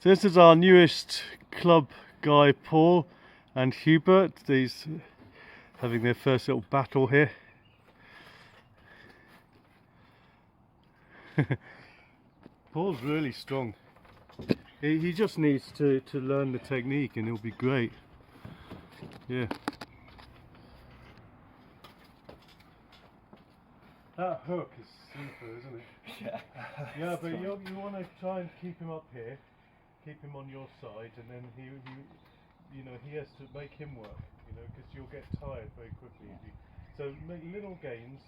So this is our newest club guy, Paul and Hubert. These having their first little battle here. Paul's really strong. He just needs to learn the technique and he'll be great. Yeah. That hook is super, isn't it? Yeah. Yeah, but you want to try and keep him up here, keep him on your side, and then he has to make him work, because you'll get tired very quickly. So make little gains.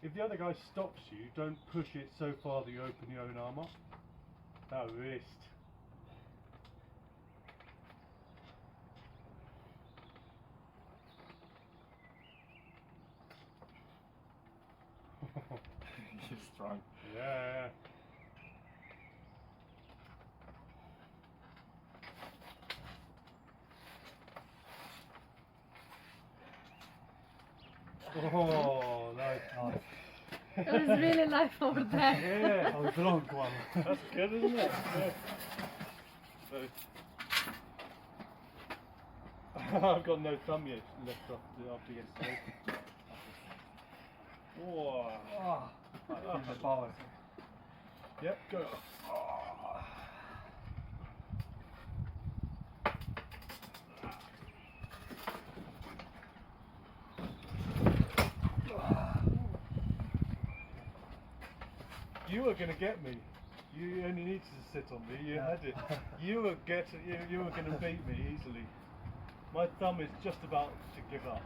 If the other guy stops you, don't push it so far that you open your own arm up. That wrist. He's strong. Yeah. Oh, nice. It was really life over there. Yeah. Oh, it's a long one. That's good, isn't it? Yeah. So, I've got no thumb yet left after yesterday. Whoa. The power. Yep, go. You were going to get me. You only needed to sit on me. You had it. You were going to beat me easily. My thumb is just about to give up.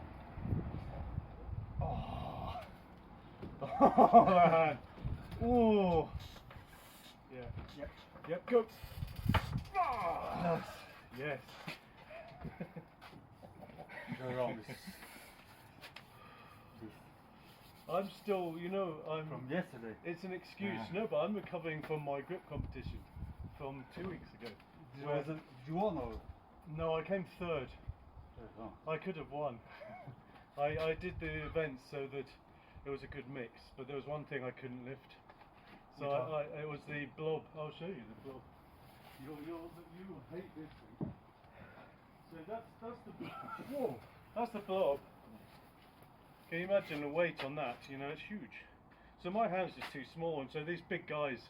Oh, oh man. Oh. Yeah. Yep. Yep. Go. Oh, nice. Yes. Go wrong. I'm still, I'm From yesterday. It's an excuse, Yeah. no, but I'm recovering from my grip competition from 2 weeks ago. Did you won or? No, I came third. Oh. I could have won. I did the event so that it was a good mix, but there was one thing I couldn't lift. So it was the blob. I'll show you the blob. You will hate this thing. So that's the whoa. That's the blob. Can you imagine the weight on that? It's huge. So my hand's just too small, and so these big guys,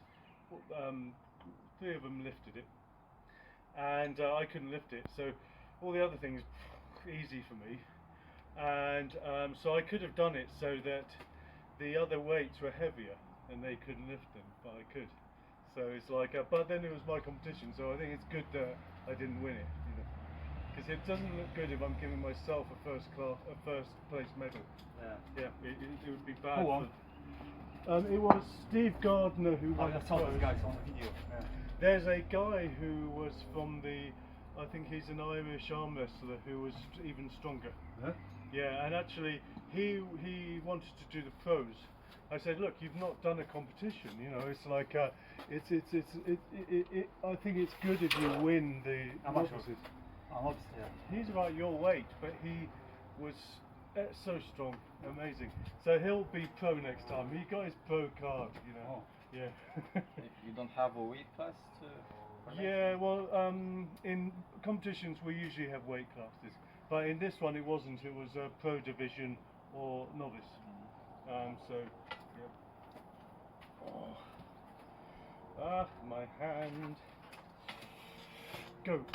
3 of them lifted it, and I couldn't lift it. So all the other things easy for me, and so I could have done it so that the other weights were heavier and they couldn't lift them, but I could. So it's like, but then it was my competition, so I think it's good that I didn't win it, because it doesn't look good if I'm giving myself a first place medal. Yeah. Yeah, it would be bad. Who won? It was Steve Gardner who won. I saw those guys on the video. Yeah. There's a guy who was from I think he's an Irish arm wrestler who was even stronger. Huh? Yeah, and actually he wanted to do the pros. I said, look, you've not done a competition, it's like I think it's good if you win the novices. Yeah. He's about your weight, but he was so strong, amazing. So he'll be pro next time. He got his pro card, Oh. Yeah. You don't have a weight class for Yeah, well, in competitions we usually have weight classes, but in this one it wasn't. It was a pro division or novice. So, yeah. Oh. Ah, my hand. Go.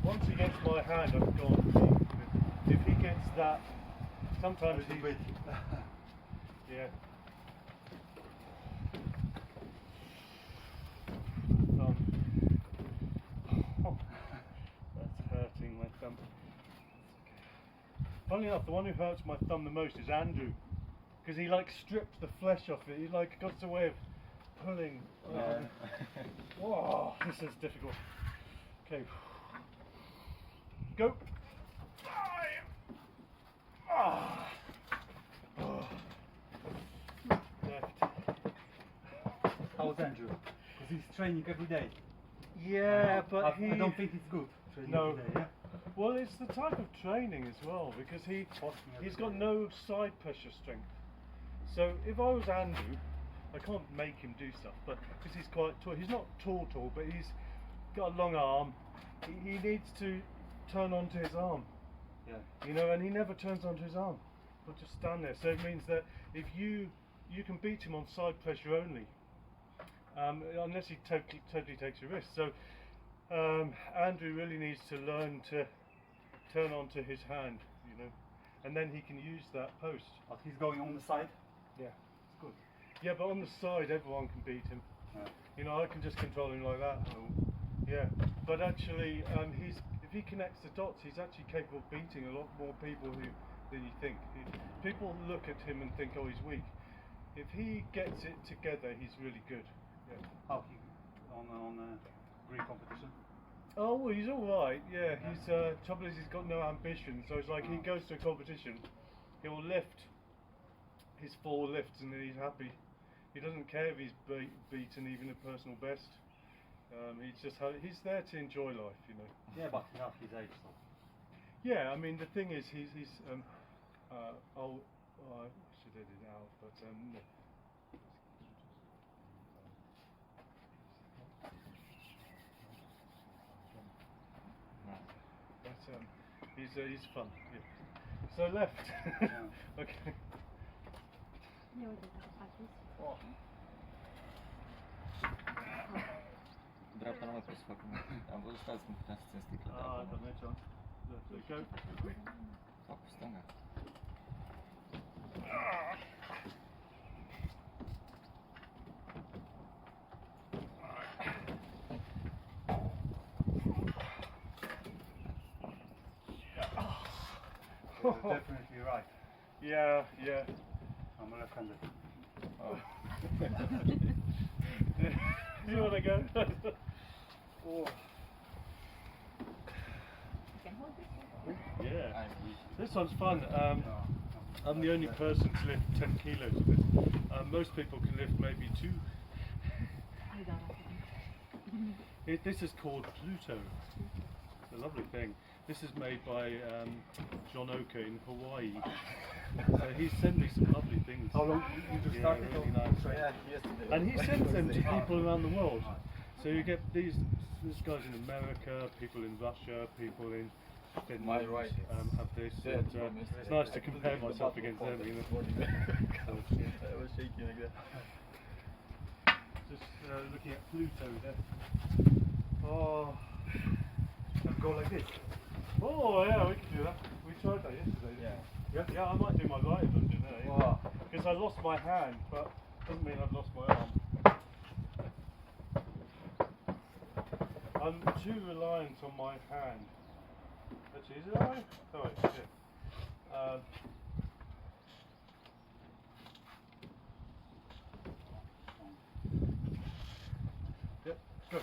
Once he gets my hand, I've gone. If he gets that, sometimes he. Yeah. That's hurting my thumb. Funnily enough, the one who hurts my thumb the most is Andrew, because he strips the flesh off it. He got a way of pulling. Whoa, this is difficult. Okay. Go. Left. How was Andrew? Because he's training every day. Yeah, but I don't think it's good. training No. today, yeah? Well, it's the type of training as well, because he's got no side pressure strength. So if I was Andrew, I can't make him do stuff, but because he's quite tall, he's not tall, but he's got a long arm. He needs to turn onto his arm, Yeah. you know, and he never turns onto his arm. He'll just stand there. So it means that if you can beat him on side pressure only, unless he totally takes a risk. So Andrew really needs to learn to turn onto his hand, you know, and then he can use that post. But he's going on the side. Yeah. It's good. Yeah, but on the side, everyone can beat him. Yeah. You know, I can just control him like that. Yeah, but actually, if he connects the dots, he's actually capable of beating a lot more people than you think. People look at him and think, oh, he's weak. If he gets it together, he's really good. Yeah. How he on Greek competition? Oh, well, he's all right. Yeah, he's trouble is he's got no ambition. So it's like he goes to a competition, he'll lift his 4 lifts and then he's happy. He doesn't care if he's beaten even a personal best. He's there to enjoy life, you know. Yeah, but he has his age, so. Yeah, I mean the thing is I should edit it out, but no. But he's fun. Yeah. So left. Yeah. Okay. Nie będę patrzeć. Drapar na posłuchu. Albo zostać mu 15 cm. Ah, dat net zo. Zo, go. Fokus, stanga. You're definitely right. Yeah, yeah. I'm a left-handed. Oh. You want to go? Oh. You can hold this. Yeah. I'm weak. This one's fun. No. I'm the only person to lift 10 kilos of this. Most people can lift maybe 2. I don't know. This is called Pluto. It's a lovely thing. This is made by John Oka in Hawaii. So he sent me some lovely things. How long you just Yeah, started? really nice. So yeah, yesterday. And he sends them to people around the world. So you get these guys in America, people in Russia, people in Finland My right have this. dead And, from it's yesterday. nice to compare myself against them, you know. I was shaking like that. Just looking at Pluto there. Oh, and go like this. Oh yeah, we can do that. We tried that yesterday. Yeah. Yeah, I might do my right version there. Wow. Because I lost my hand, but doesn't mean I've lost my arm. I'm too reliant on my hand. Actually, is it alright? Alright, yeah. Yep, go.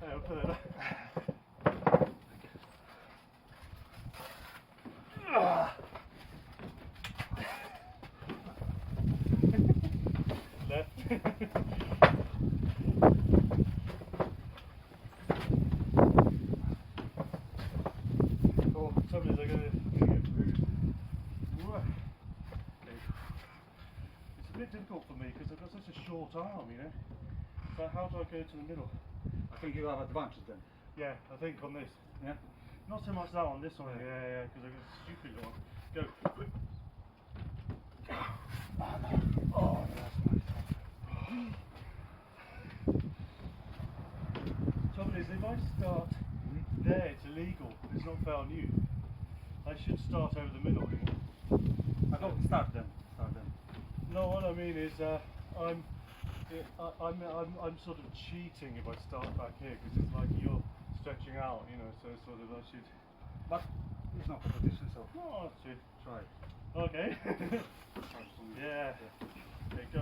I'll put it up. Left. Oh, trouble is I'm gonna get bruised. Whoa. Okay. It's a bit difficult for me because I've got such a short arm, you know. So how do I go to the middle? I think you have advantage then. Yeah, I think on this. Yeah? Not so much that one, this one. Yeah, because I've got a stupid one. Go. Oh, that's nice. Trouble is, if I start there, it's illegal. It's not fair on you. I should start over the middle. I don't start then. No, what I mean is, I'm sort of cheating if I start back here because it's like you're stretching out, you know. So sort of I should. But it's not competition, so Oh, I should. try. Okay. Yeah. Okay, go.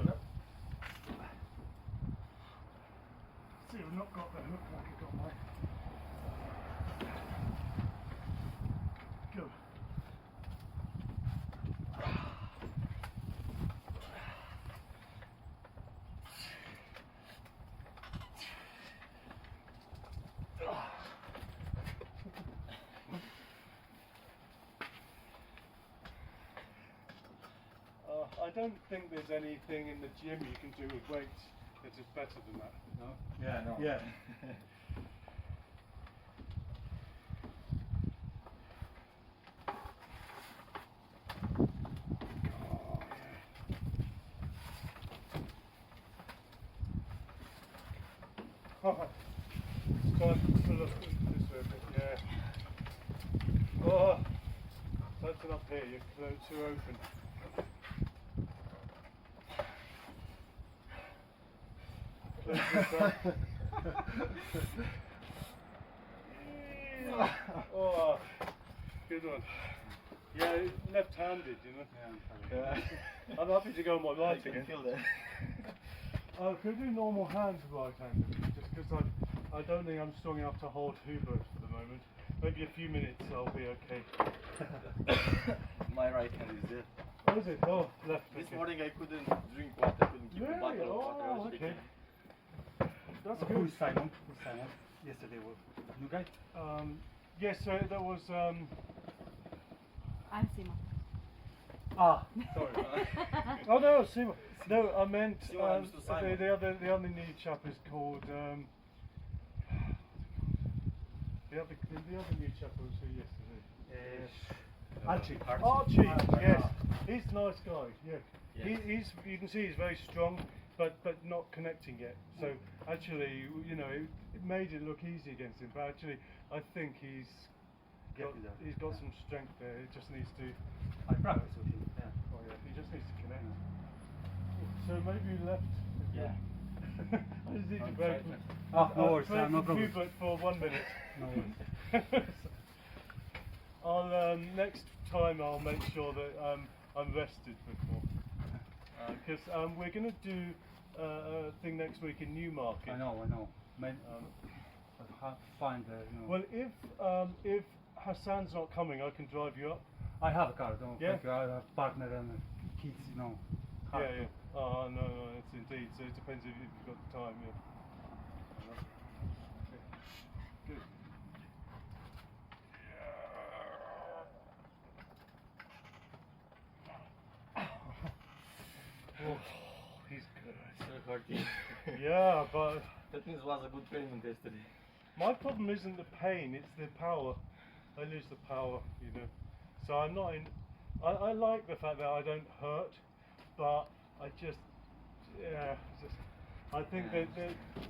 See, I've not got the hook like I got my. don't think there's anything in the gym you can do with weights that is better than that. No? Yeah, no. Yeah. It's time to look this way a bit, yeah. Oh, tighten up here, you're too open. Close this up. Oh, good one. Yeah, left-handed, you know. Yeah. I'm happy to go on my I right can again. feel that. I could do normal hands right-handed, just because I don't think I'm strong enough to hold Hubert for the moment. Maybe a few minutes I'll be okay. My right hand is there. What is it? Oh, left. This okay. morning I couldn't drink water, couldn't keep a Really? bottle of water. I Oh, was okay. shaking. That's So good. who's Simon? Who's Simon? Yesterday was new guy? Yes, so there was, I'm Sima. Ah, sorry. oh no, Sima. No, I meant, Sima, I'm Mr. Simon. the other new chap is called, the other new chap who was here yesterday. Archie. Archie, yes. He's a nice guy, yeah. Yes. He's, you can see he's very strong, but not connecting yet. So actually, you know, it made it look easy against him, but actually I think he's got some strength there. It just needs to, I practice with him. Yeah. oh yeah, he just needs to connect. So maybe left. Yeah. I just need to I'm break. sorry, Oh, no worries, break no problem. Hubert for 1 minute. No worries. I'll next time I'll make sure that I'm rested before, because we're going to do a thing next week in Newmarket. I know. Man, but hard to find the, you know. Well, if Hassan's not coming, I can drive you up. I have a car, don't Yeah. think I have a partner and kids, you know. Hard. Yeah. Oh no, it's indeed. So it depends if you've got the time. Yeah. Good. Oh, he's good. So hearty. Yeah, but That means it was a good payment yesterday. my problem isn't the pain; it's the power. I lose the power, you know. So I'm not in. I like the fact that I don't hurt, but I just, yeah, just. I think that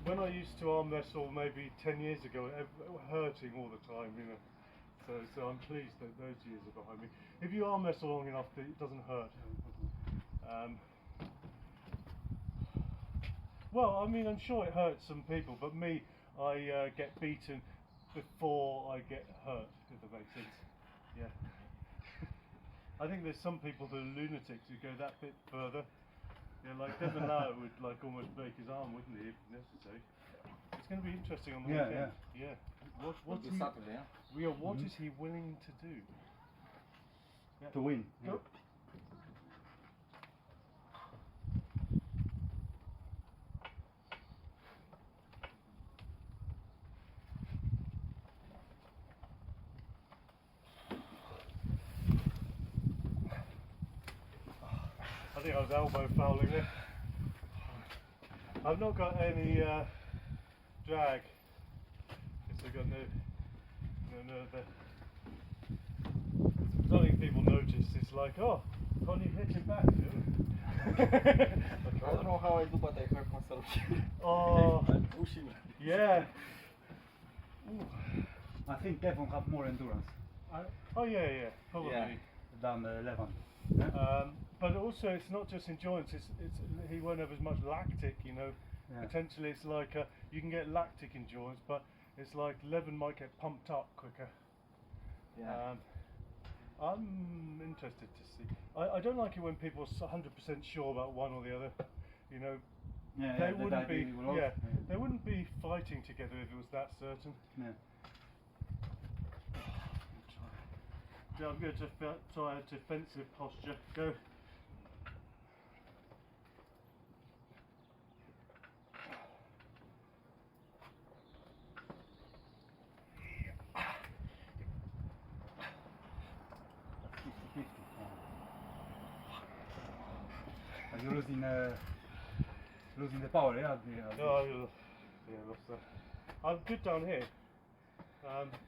when I used to arm wrestle maybe 10 years ago, hurting all the time, you know. So I'm pleased that those years are behind me. If you arm wrestle long enough, it doesn't hurt. Well, I mean, I'm sure it hurts some people, but me, I get beaten before I get hurt, if that makes sense. Yeah. I think there's some people that are lunatics who go that bit further. Yeah, like Devon Lau would like almost break his arm, wouldn't he, if necessary? It's going to be interesting on the weekend. Yeah. What's It's he? Saturday, huh? Rio, what is he willing to do? Yeah. To win. Go. I think I was elbow fouling there. I've not got any drag. Because I've got no there. I don't think people notice. It's like, oh, can't you hit him back? I don't know how I do, but I hurt myself. Oh, I'm pushing. yeah. I think Devon have more endurance Oh yeah, probably. Yeah. than Levan. But also, it's not just endurance. It's he won't have as much lactic, you know. Yeah. Potentially, it's like you can get lactic endurance, but it's like Levin might get pumped up quicker. Yeah. I'm interested to see. I don't like it when people are 100% sure about one or the other. You know, they wouldn't be. Yeah, they wouldn't be fighting together if it was that certain. Yeah. So I'm going to try a defensive posture. Go. You're losing the power, yeah? Yeah, lost that. I'm good down here.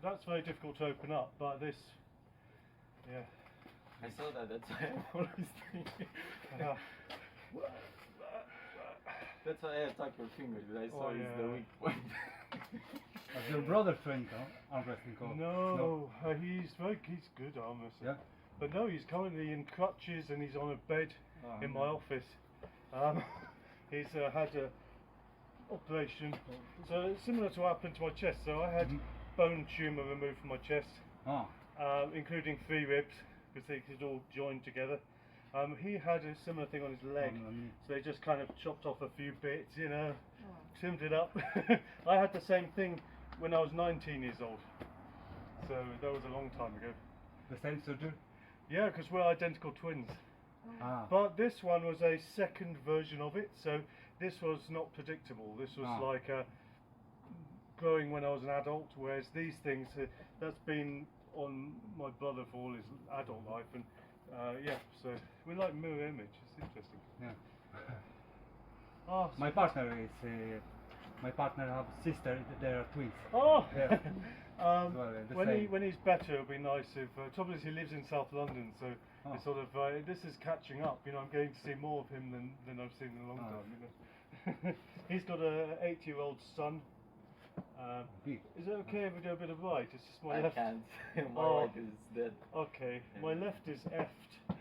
That's very difficult to open up, but this, yeah. I saw that, that's why I'm always thinking. That's why I attack your fingers, but I saw it's the weak point. Has your brother trained arm wrestling? No, he's good arm wrestling. Yeah? But no, he's currently in crutches and he's on a bed in my office. He's had a operation, so it's similar to what happened to my chest. So I had bone tumour removed from my chest, including 3 ribs, because they could all join together. He had a similar thing on his leg, so they just kind of chopped off a few bits, you know, trimmed it up. I had the same thing when I was 19 years old, so that was a long time ago. The same surgery? Yeah, because we're identical twins. But this one was a second version of it, so this was not predictable. This was like growing when I was an adult, whereas these things, that's been on my brother for all his adult life, and yeah, so we like mirror image. It's interesting. Yeah. My partner have sister. They are twins. Oh. Yeah. When he's better, it'll be nice if. Trouble is, he lives in South London, so it's sort of this is catching up. You know, I'm going to see more of him than I've seen in a long time. You know, he's got a 8-year-old son. Is it okay if we do a bit of right? It's just my left. I can't. My right is dead. Okay, my left is effed.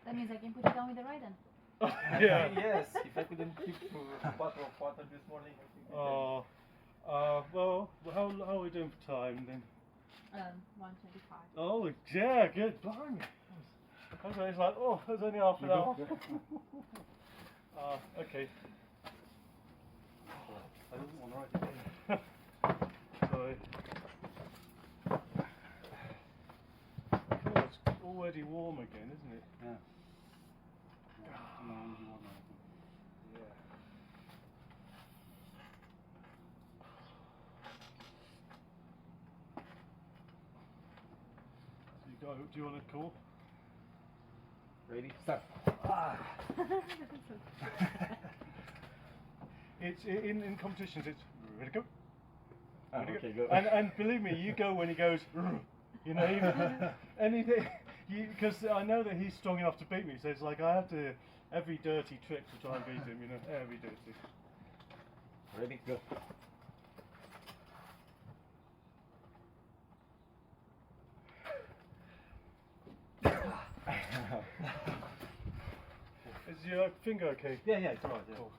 That means I can put it down with the right then. Yeah. Yes. If I couldn't keep a bottle of water this morning, I think I can. Well, how are we doing for time then? 1:25. Oh, yeah, good. Blimey. It's like, oh, there's only half an hour. Okay. I don't want to write it down. Sorry. Oh, it's already warm again, isn't it? Yeah. Do you want to call? Ready? Start. It's in competitions. It's ready to go. Okay, go. And believe me, you go when he goes. You know, even anything. Because I know that he's strong enough to beat me. So it's like I have to every dirty trick to try and beat him. You know, every dirty. Ready? Go. Is your finger okay? Yeah, it's alright. Yeah. Cool.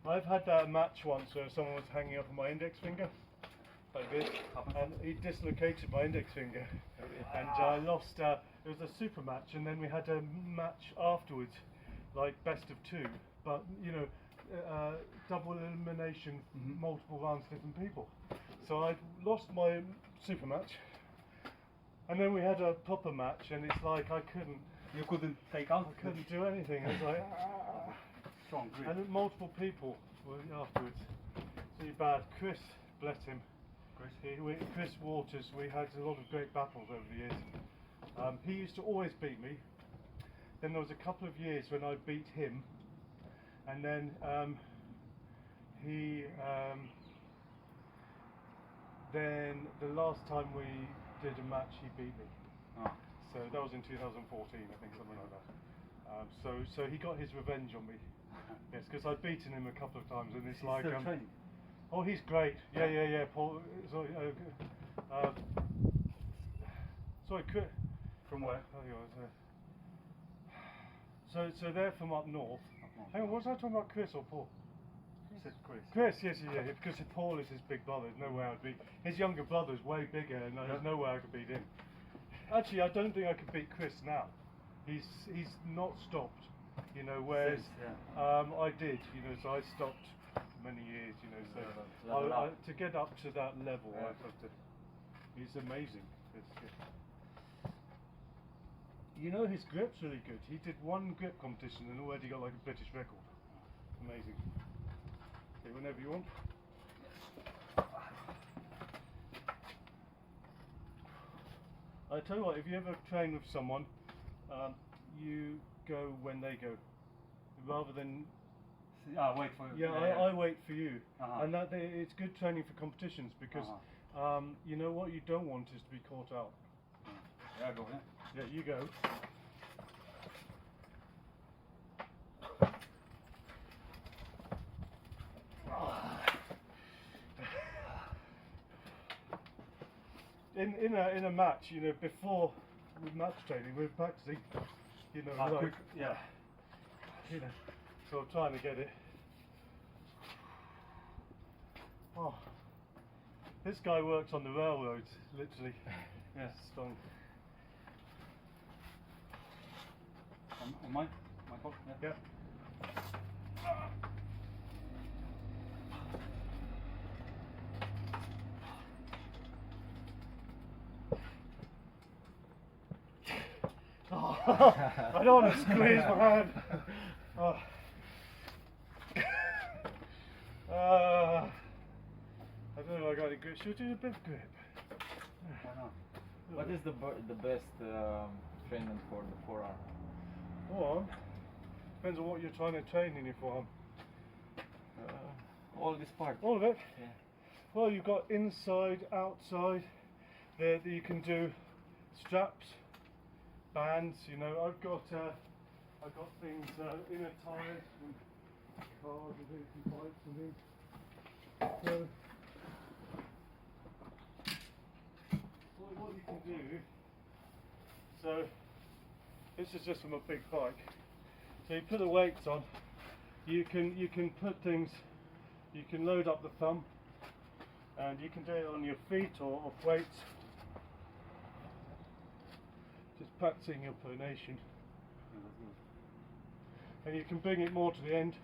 I've had that match once where someone was hanging up on my index finger, like this, and he dislocated my index finger, and I lost. It was a super match, and then we had a match afterwards, like best of 2, but you know, double elimination, multiple rounds, different people. So I lost my super match, and then we had a proper match, and it's like I couldn't. You couldn't take out? I couldn't do anything. I was like, strong grip. and multiple people were afterwards. Really bad. Chris, bless him. Chris Waters. We had a lot of great battles over the years. He used to always beat me. Then there was a couple of years when I beat him, and then then the last time we did a match, he beat me. So that was in 2014, I think, something like that. So he got his revenge on me. Yes, because I'd beaten him a couple of times, and it's like. Oh, he's great. Yeah. Paul. Sorry. Sorry, Chris. From where? So they're from up north. Hang on, was I talking about Chris or Paul? Said Chris. Chris, yes, because Paul is his big brother. There's no way I'd beat. His younger brother's way bigger, and there's no way I could beat him. Actually, I don't think I could beat Chris now. He's not stopped, you know. Whereas I did, you know. So I stopped for many years, you know. So to get up to that level, I have to. He's amazing. You know, his grip's really good. He did one grip competition and already got like a British record. Amazing. Okay, whenever you want. I tell you what, if you ever train with someone, you go when they go. rather than wait for yeah, I wait for you, Uh-huh. and that it's good training for competitions because you know what you don't want is to be caught out. Yeah, go, yeah. Yeah, you go. In a match, you know, before match training, we're practicing, you know, like, Quick, yeah. you know, so I'm trying to get it. Oh, this guy works on the railroads, literally. Yeah, strong. On mine? My fault? Yeah. Yeah. Oh, I don't want to squeeze my hand. Oh. I don't know if I got any grip. Should we do a bit of grip? Why not? What is the best training for the forearm? Forearm? Depends on what you're trying to train in your forearm. All this part. All of it? Yeah. Well, you've got inside, outside. There you can do straps, bands. You know, I've got things inner tires and cars and things and bikes and things. So what you can do. So this is just from a big bike. So you put the weights on. You can put things. You can load up the thumb, and you can do it on your feet or off weights. Just practicing your pronation. And you can bring it more to the end,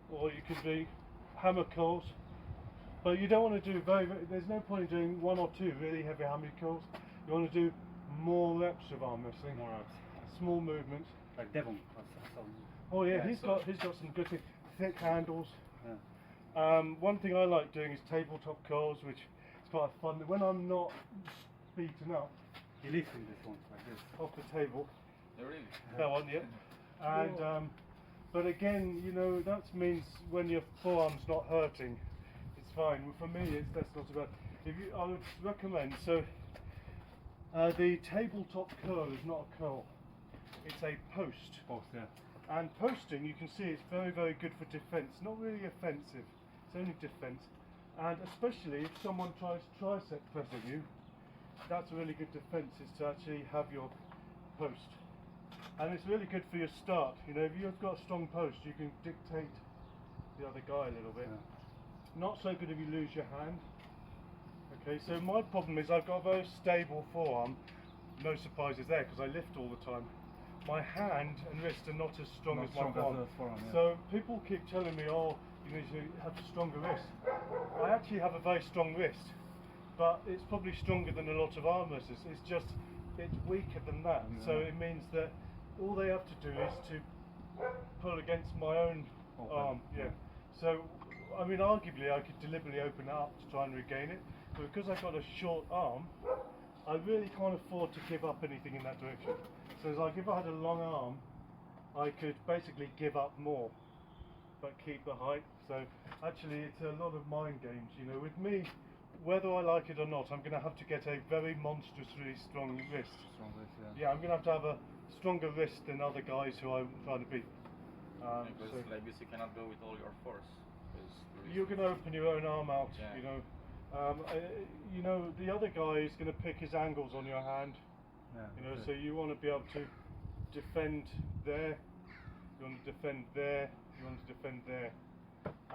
or you can do hammer curls. But you don't want to do there's no point in doing one or two really heavy hammer curls. You want to do more reps of arm wrestling. More reps. Small movements. Like Devon. Oh yeah, Yeah, he's got some good things. Thick handles. Yeah. One thing I like doing is tabletop curls, which is quite fun. When I'm not beaten up He lives in this one, like this. off the table, Really? that one, yeah. And but again, you know, that means when your forearm's not hurting, it's fine. For me, that's not so bad. I would recommend. So the tabletop curl is not a curl; it's a post. Post, yeah. And posting, you can see it's very, very good for defence. Not really offensive, it's only defence. And especially if someone tries tricep pressing you, that's a really good defence, is to actually have your post. And it's really good for your start. You know, if you've got a strong post, you can dictate the other guy a little bit. Yeah. Not so good if you lose your hand. Okay, so my problem is I've got a very stable forearm. No surprises there, because I lift all the time. My hand and wrist are not as strong as my forearm. Yeah. So people keep telling me, oh, you need to have a stronger wrist. I actually have a very strong wrist, but it's probably stronger than a lot of arm wrestlers. It's just, it's weaker than that. Yeah. So it means that all they have to do is to pull against my own arm. Yeah. So, I mean, arguably I could deliberately open it up to try and regain it, but because I've got a short arm, I really can't afford to give up anything in that direction. So it's like if I had a long arm, I could basically give up more, but keep the height. So actually it's a lot of mind games, you know. With me, whether I like it or not, I'm going to have to get a very monstrously strong wrist. Strong wrist, Yeah, I'm going to have a stronger wrist than other guys who I'm trying to beat. Because So like this, you cannot go with all your force. you're going to open your own arm out, Yeah. you know. You know, the other guy is going to pick his angles on your hand. Yeah. You know, so you want to be able to defend there, you want to defend there, you want to defend there,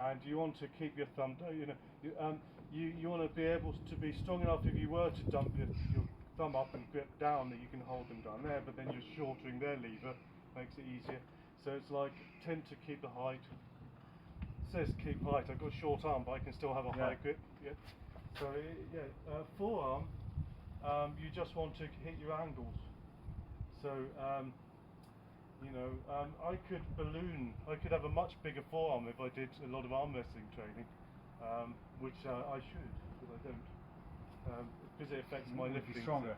and you want to keep your thumb. You know, you want to be able to be strong enough if you were to dump your thumb up and grip down that you can hold them down there. But then you're shortening their lever, makes it easier. So it's like tend to keep the height. It says keep height. I've got a short arm, but I can still have a high grip. Yeah. So forearm. You just want to hit your angles. So, you know, I could balloon. I could have a much bigger forearm if I did a lot of arm wrestling training, which I should, but I don't, because it affects my lifting. Stronger.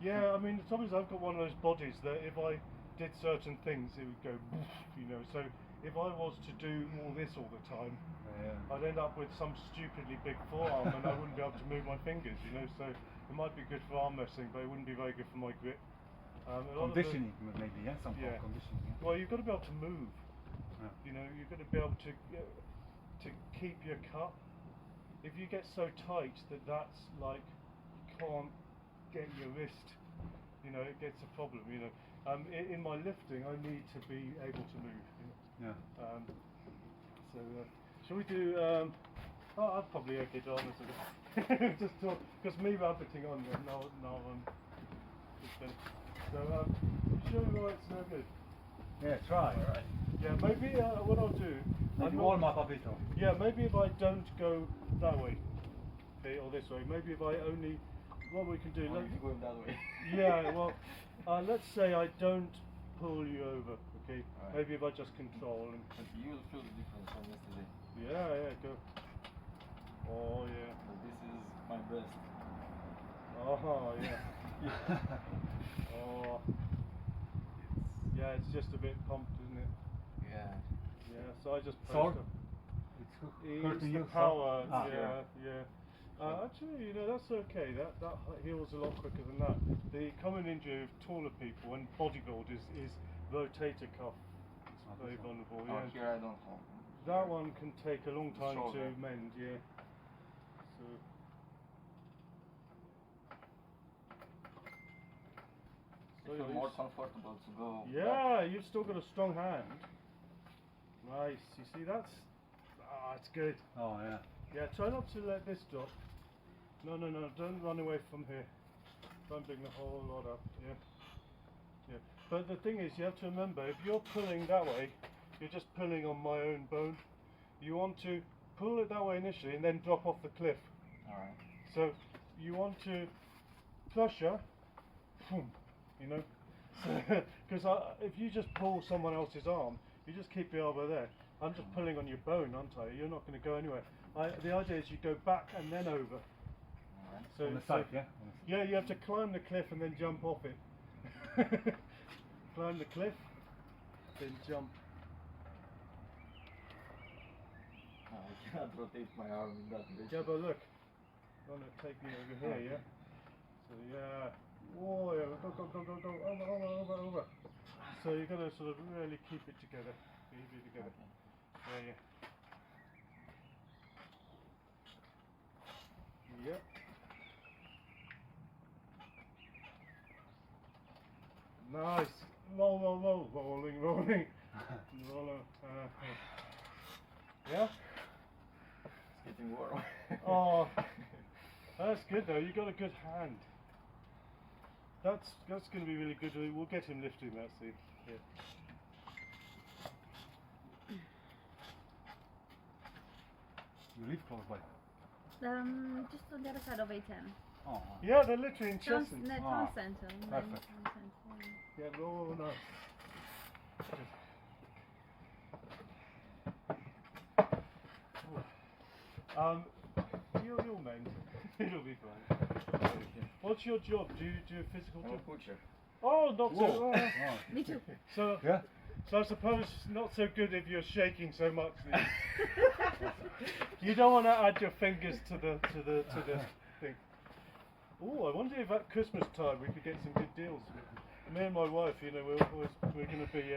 Yeah, I mean, the trouble is I've got one of those bodies that if I did certain things, it would go, you know. So if I was to do all this all the time, I'd end up with some stupidly big forearm, and I wouldn't be able to move my fingers, you know. So it might be good for arm wrestling, but it wouldn't be very good for my grip. A lot of the- Conditioning, maybe, yeah, some Yeah. conditioning. Yeah. Well, you've got to be able to move. Yeah. You know, you've got to be able to keep your cut. If you get so tight that that's like you can't get your wrist, you know, it gets a problem. You know, in my lifting, I need to be able to move. You know? Yeah. So, shall we do? I'd probably okay to honest with it. Just talk, because me rabbiting on now. So, show me why it's no good. Yeah, try. Alright. Yeah, maybe what I'll do. Maybe I'm not- warm up a bit. Or... Yeah, maybe if I don't go that way, okay, or this way. Maybe if I only, what we can do. Why are you going that way? Yeah, well, let's say I don't pull you over, okay? Alright. Maybe if I just control and. But you'll feel the difference from yesterday. Yeah, go. Oh yeah. But this is my breast. Oh yeah. Oh. Yeah, it's just a bit pumped, isn't it? Yeah. Yeah. So I just. Sore? pressed It's It's hurting the you. power, Ah. yeah. Actually, you know, that's okay. That heals a lot quicker than that. The common injury of taller people and bodybuilders is rotator cuff. It's very vulnerable. Oh, Yeah. here I don't have. That one can take a long The time shoulder. to mend. Yeah. So. I feel more comfortable to go. Yeah, you've still got a strong hand. Nice. You see, that's it's good. Oh, yeah. Yeah, try not to let this drop. No, don't run away from here. Don't bring the whole lot up, yeah. But the thing is, you have to remember, if you're pulling that way, you're just pulling on my own bone. You want to pull it that way initially and then drop off the cliff. Alright. So, you want to pressure, boom, you know? Because if you just pull someone else's arm, you just keep your elbow there. I'm just pulling on your bone, aren't I? You're not going to go anywhere. The idea is you go back and then over. Alright. So, On the side, yeah? yeah, you have to climb the cliff and then jump off it. Climb the cliff, then jump. I cannot rotate my arm in that direction. Yeah, but look, you want to take me over here, yeah? So yeah, whoa, yeah, go, over. So you've got to sort of really keep it together. Keep it together. Yeah. Yep. Nice. Roll. Rolling. Roller. Yeah? It's getting warm. Oh, that's good though. You got a good hand. That's going to be really good. We'll get him lifting that soon. Yeah. You live close by. Just on the other side of A10. Oh, Yeah, they're literally in Town Chesson. Ah, Center. perfect. Yeah, oh nice. You'll mend. It'll be fine. What's your job? Do you do a physical I'm a job? butcher. Oh, not Whoa. so. Oh. Me too. So, Yeah? so I suppose not so good if you're shaking so much. That you don't want to add your fingers to the thing. Oh, I wonder if at Christmas time we could get some good deals. Me and my wife, you know, we're going to be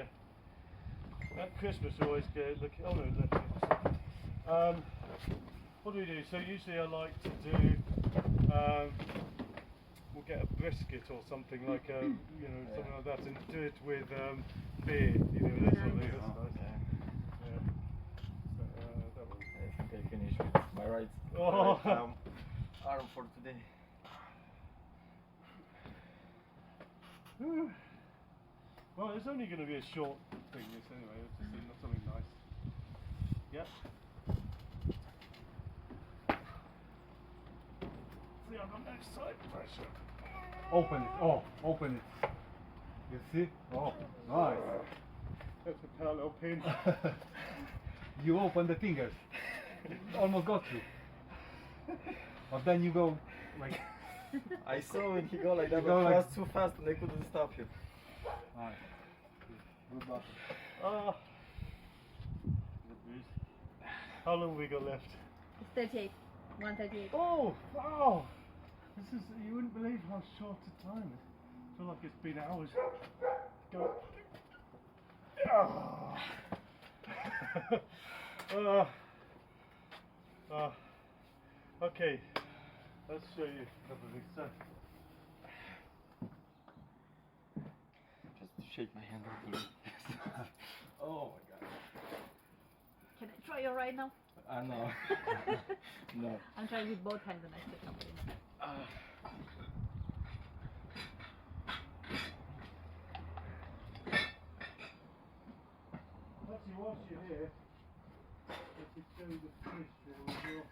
at Christmas. We always go look. Oh no, look. What do we do? So usually I like to do. We'll get a brisket or something like you know, something like that, and do it with beer. You know, that's something that's nice. Yeah. So, that will. I think I finished with my right Oh. arm for today. Well, it's only going to be a short thing, this anyway. It's just something nice. Yep. See, on the next side pressure. Open it. Oh, open it. You see? Oh, nice. That's a parallel pin. You open the fingers. Almost got you. But then you go like. I saw when he go like that, You go but like- he was too fast and I couldn't stop him. Nice. Good luck. Ah. How long have we got left? It's 38. 138. Oh, wow! This is, you wouldn't believe how short a time it is. I feel like it's been hours. Go. Okay, let's show you a couple of things. So, Just shake my hand a little bit. Oh my god. Can I try your right now? No. No. I'm trying with both hands and I still can't believe it. actually, whilst you're here, let me show you the finish wall as well.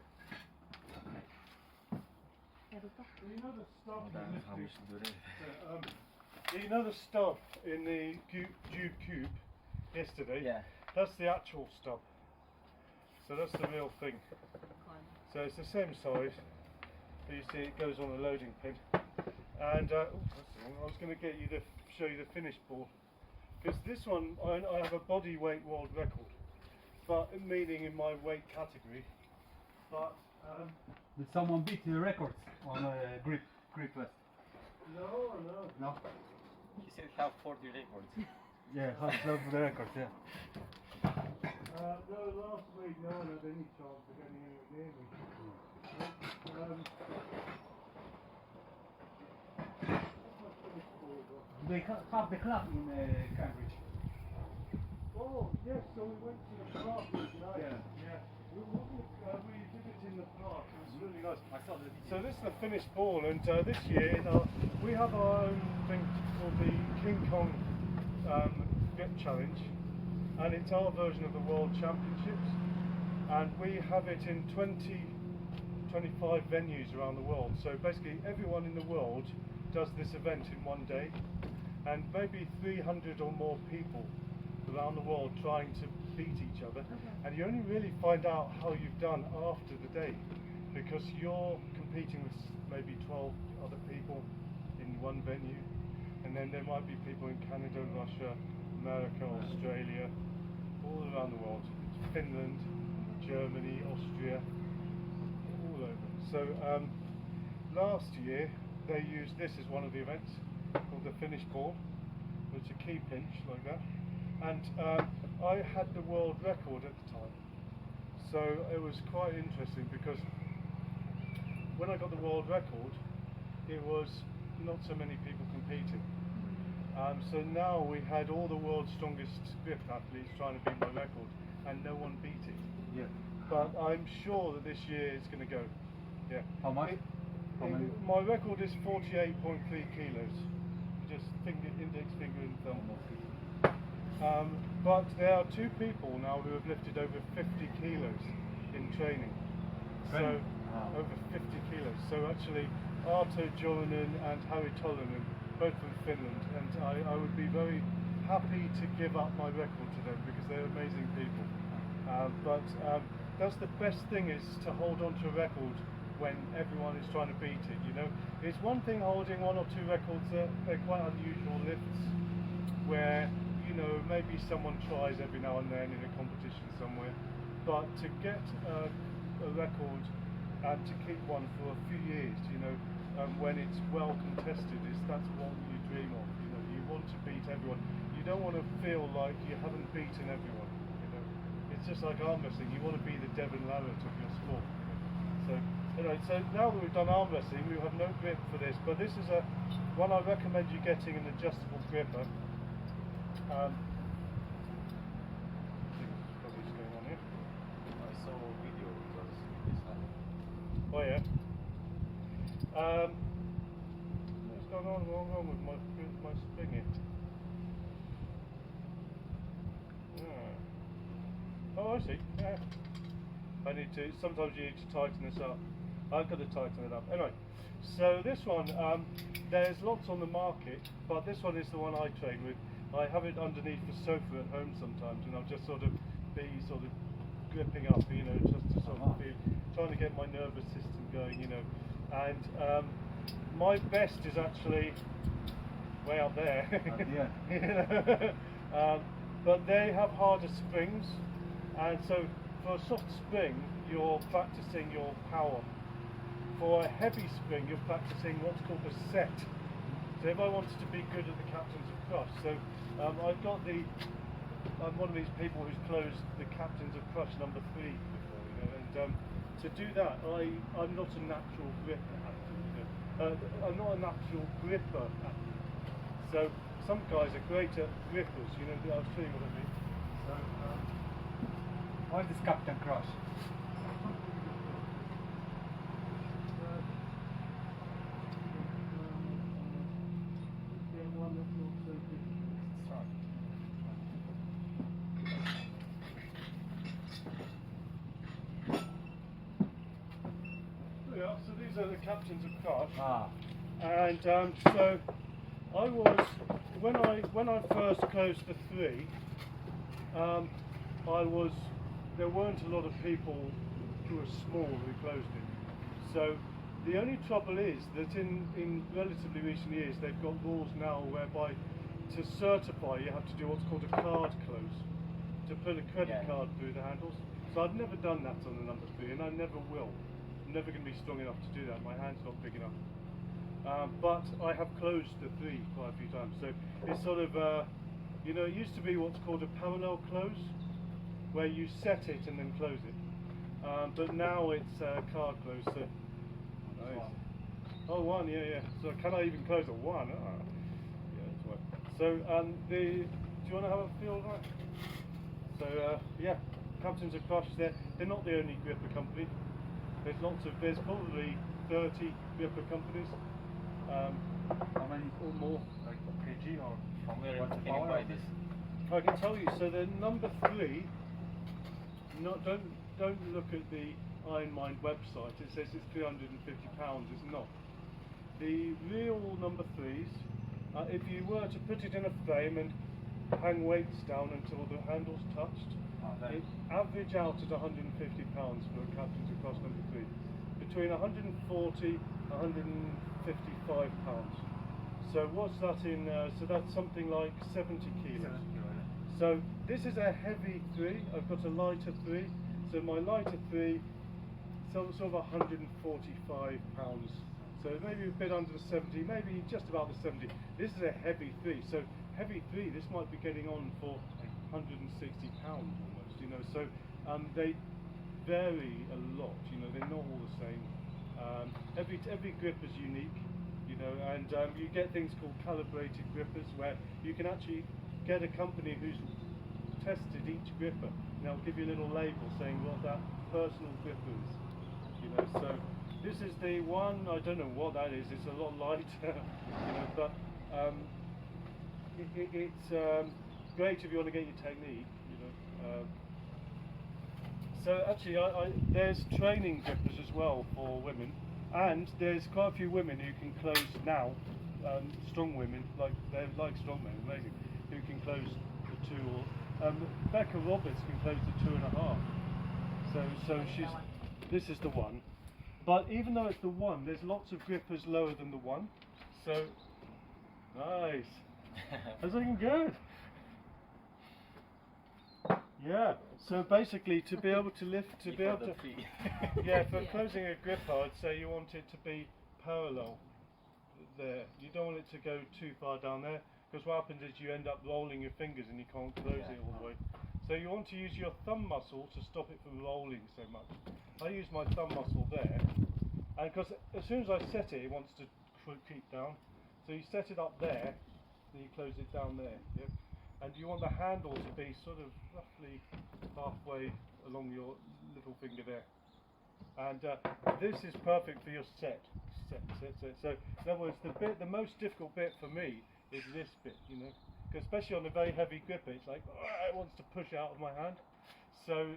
So you know the stuff How in much do they? you know the stuff in the Jube cube yesterday? Yeah. That's the actual stub. So that's the real thing. So it's the same size. But you see it goes on a loading pin. And that's the wrong. I was going to get you to show you the finished ball. Because this one, I have a body weight world record. But meaning in my weight category. But Did someone beat the records on Gripcraft? no. No? He said have 40 records. Yeah, half of the records, yeah. No, last week no one had any chance of getting anywhere near me. They have the club in Cambridge. Oh, yes, so we went to the park tonight. Yeah. We did it in the park, it was really nice. I saw the So this is the finished ball, and this year we have our own thing called the King Kong Grip Challenge, and it's our version of the World Championships, and we have it in 25 venues around the world. So basically everyone in the world does this event in one day, and maybe 300 or more people around the world trying to beat each other, and you only really find out how you've done after the day, because you're competing with maybe 12 other people in one venue, and then there might be people in Canada, Russia, America, Australia, all around the world, Finland, Germany, Austria, all over. So last year they used this as one of the events called the finish ball, which is a key pinch like that. And I had the world record at the time, so it was quite interesting because when I got the world record, it was not so many people competing. So now we had all the world's strongest grip athletes trying to beat my record, and no one beat it. Yeah. But I'm sure that this year it's going to go. Yeah. How much? How many? My record is 48.3 kilos. Just index finger and thumb. But there are two people now who have lifted over 50 kilos in training. So over 50 kilos. So actually Arto Jolonen and Harry Tolonen, both from Finland, and I would be very happy to give up my record to them because they're amazing people. But that's the best thing, is to hold on to a record when everyone is trying to beat it, you know. It's one thing holding one or two records, they're quite unusual lifts, where, you know, maybe someone tries every now and then in a competition somewhere, but to get a record and to keep one for a few years, you know, when it's well contested, that's what you dream of, you know. You want to beat everyone. You don't want to feel like you haven't beaten everyone, you know. It's just like arm wrestling, you want to be the Devon Larratt of your sport. So, anyway, so now that we've done arm wrestling, we have no grip for this, but this is one I recommend you getting, an adjustable gripper. Probably what's going on here. I saw a video because this happened. Oh yeah. What's going on wrong with my spring here? Oh, I see. Yeah. Sometimes you need to tighten this up. I've got to tighten it up. Anyway, so this one, there's lots on the market, but this one is the one I train with. I have it underneath the sofa at home sometimes, and I'll just sort of gripping up, you know, just to sort of be trying to get my nervous system going, you know. And my best is actually way up there. Yeah. but they have harder springs, and so for a soft spring you're practicing your power. For a heavy spring you're practicing what's called a set. So if I wanted to be good at the Captains of Crush, so I've got I'm one of these people who's closed the Captains of Crush number 3 before, you know, and to do that I'm not a natural gripper athlete, you know. I'm not a natural gripper athlete. So some guys are great at grippers, you know, I'll show you what I mean. So, What is Captain Crush? yeah, so these are the Captains of Crush. Ah, And so I was when I first closed the 3, there weren't a lot of people who were small who closed it. So the only trouble is that in relatively recent years they've got laws now whereby to certify you have to do what's called a card close, to put a credit card through the handles. So I've never done that on the number 3, and I never will. I'm never going to be strong enough to do that. My hand's not big enough. But I have closed the 3 quite a few times. So it's sort of, you know, it used to be what's called a parallel close, where you set it and then close it. But now it's card close. So, nice. Oh, 1, yeah. So can I even close a 1? Ah. Yeah, that's right. So do you want to have a feel of that? So yeah, Captains of Crush, they're not the only gripper company. There's probably 30 gripper companies. how many or more? Like kg or From where what's the can you power buy of this? I can tell you. So the number 3. Don't look at the Iron Mind website. It says it's £350. It's not. The real number 3s, if you were to put it in a frame and hang weights down until the handles touched, it average out at £150 for a Captains of Crush number 3. Between 140 £155. So what's that in? So that's something like 70 kilos. So this is a heavy 3. I've got a lighter 3. So my lighter 3, sort of 145 pounds. So maybe a bit under the 70, maybe just about the 70. This is a heavy 3. So heavy 3, this might be getting on for 160 pounds almost. You know, so they vary a lot. You know, they're not all the same. Every grip is unique, you know, and you get things called calibrated grippers where you can actually get a company who's tested each gripper and they'll give you a little label saying what that personal gripper is, you know. So this is the one, I don't know what that is, it's a lot lighter, you know, but it's great if you want to get your technique, you know. So actually there's training grippers as well for women, and there's quite a few women who can close now, strong women, they're like strong men, amazing, who can close the 2 or Becca Roberts can close the 2.5. So this is the 1. But even though it's the 1, there's lots of grippers lower than the 1. So nice. That's looking good. Yeah. So basically, to be able to lift, to be able to, yeah, for closing a gripper, I'd say you want it to be parallel there. You don't want it to go too far down there, because what happens is you end up rolling your fingers and you can't close it all the way. So you want to use your thumb muscle to stop it from rolling so much. I use my thumb muscle there, and because as soon as I set it, it wants to creep down. So you set it up there, then you close it down there. Yep. And you want the handle to be sort of roughly halfway along your little finger there. And this is perfect for your set. So in other words, the most difficult bit for me is this bit, you know, because especially on a very heavy gripper, it's like it wants to push out of my hand. So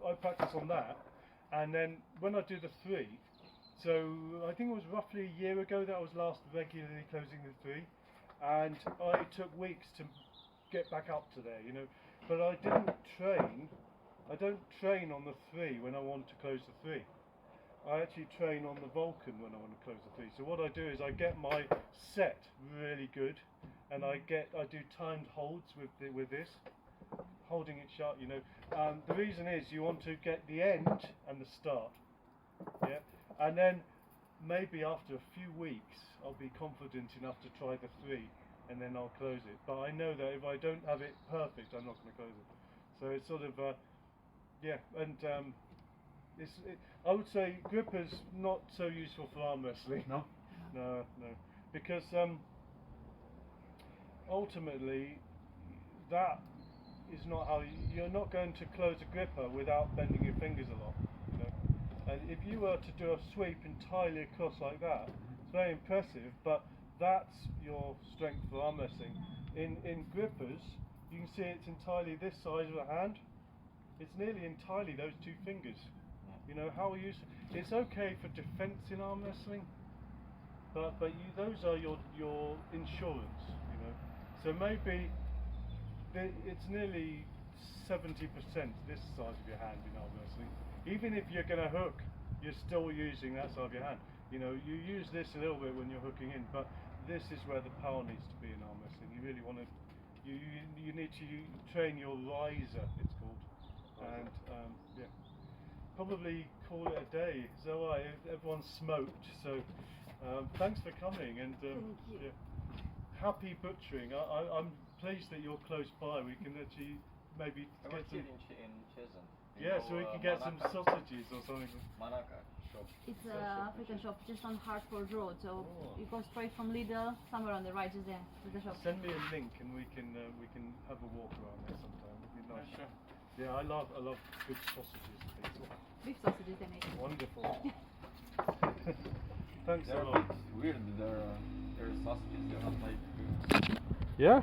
I practice on that, and then when I do the 3, so I think it was roughly a year ago that I was last regularly closing the 3, and I took weeks to get back up to there, you know, but I didn't train. I don't train on the 3 when I want to close the 3. I actually train on the Vulcan when I want to close the 3. So what I do is I get my set really good, and I do timed holds with this, holding it shut, you know. The reason is you want to get the end and the start, yeah, and then maybe after a few weeks I'll be confident enough to try the 3, and then I'll close it. But I know that if I don't have it perfect, I'm not going to close it. So it's sort of yeah, and I would say grippers not so useful for arm wrestling. No? No, because ultimately that is not how you're not going to close a gripper without bending your fingers a lot, you know. And if you were to do a sweep entirely across like that, it's very impressive, but that's your strength for arm wrestling. In grippers, you can see it's entirely this side of the hand. It's nearly entirely those 2 fingers. You know how we use. It's okay for defence in arm wrestling, but those are your insurance. You know, so maybe it's nearly 70% this side of your hand in arm wrestling. Even if you're going to hook, you're still using that side of your hand. You know, you use this a little bit when you're hooking in, but this is where the power needs to be in arm wrestling. You really want to. You need to train your riser. It's called, and yeah. Probably call it a day. So everyone's smoked. So thanks for coming, and Thank you. yeah. Happy butchering. I'm pleased that you're close by. We can actually maybe I get worked some. here in Chesn. Yeah, so we can get some sausages or something. Manaka shop. It's a African shop just on Hartford Road, so you go straight from Lidl, somewhere on the right is there, to the shop. Send me a link, and we can have a walk around there sometime. It'd be nice. Sure. Yeah, I love good sausages and things. Beef sausages they make. Wonderful. Thanks They're a a lot. bit weird. They're sausages. They're not like. Yeah.